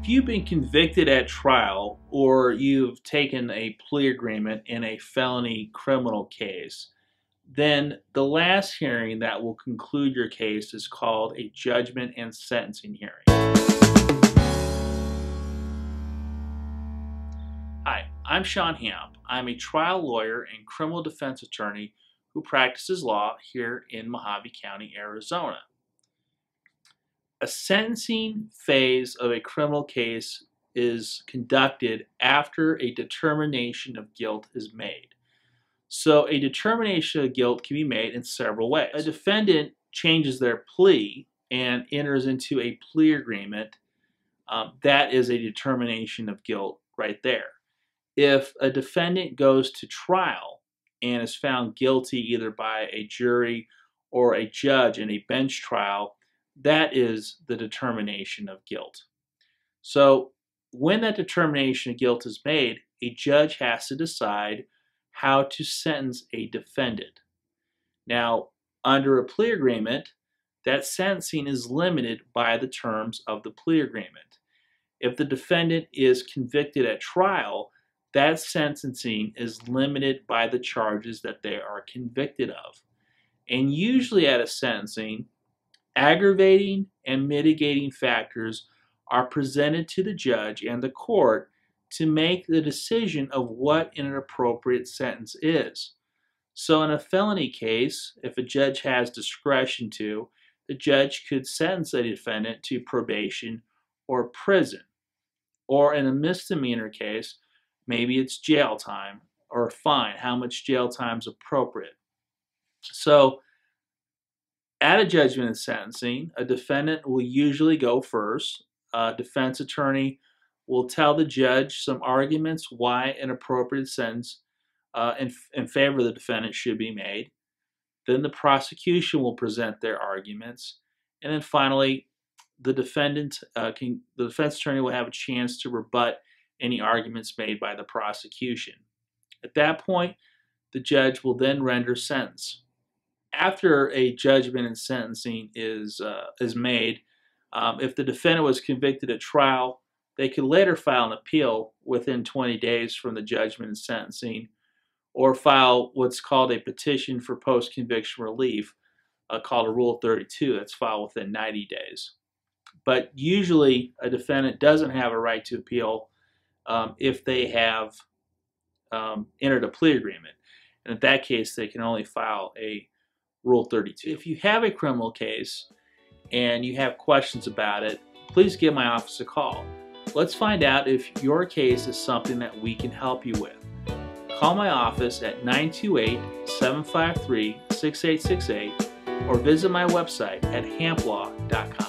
If you've been convicted at trial or you've taken a plea agreement in a felony criminal case, then the last hearing that will conclude your case is called a judgment and sentencing hearing. Hi, I'm Shawn.hamp. I'm a trial lawyer and criminal defense attorney who practices law here in Mohave County, Arizona. A sentencing phase of a criminal case is conducted after a determination of guilt is made. So a determination of guilt can be made in several ways. A defendant changes their plea and enters into a plea agreement. That is a determination of guilt right there. If a defendant goes to trial and is found guilty either by a jury or a judge in a bench trial, that is the determination of guilt. So when that determination of guilt is made, a judge has to decide how to sentence a defendant. Now, under a plea agreement, that sentencing is limited by the terms of the plea agreement. If the defendant is convicted at trial, that sentencing is limited by the charges that they are convicted of. And usually at a sentencing, aggravating and mitigating factors are presented to the judge and the court to make the decision of what an appropriate sentence is. So in a felony case, if a judge has discretion to, the judge could sentence a defendant to probation or prison. Or in a misdemeanor case, maybe it's jail time or a fine, how much jail time is appropriate. So at a judgment and sentencing, a defendant will usually go first. A defense attorney will tell the judge some arguments why an appropriate sentence in favor of the defendant should be made. Then the prosecution will present their arguments. And then finally, the defense attorney will have a chance to rebut any arguments made by the prosecution. At that point, the judge will then render sentence. After a judgment and sentencing is made, if the defendant was convicted at trial, they could later file an appeal within 20 days from the judgment and sentencing, or file what's called a petition for post-conviction relief, called a Rule 32, that's filed within 90 days. But usually a defendant doesn't have a right to appeal if they have entered a plea agreement. And in that case, they can only file a Rule 32. If you have a criminal case and you have questions about it, please give my office a call. Let's find out if your case is something that we can help you with. Call my office at 928-753-6868 or visit my website at hamplaw.com.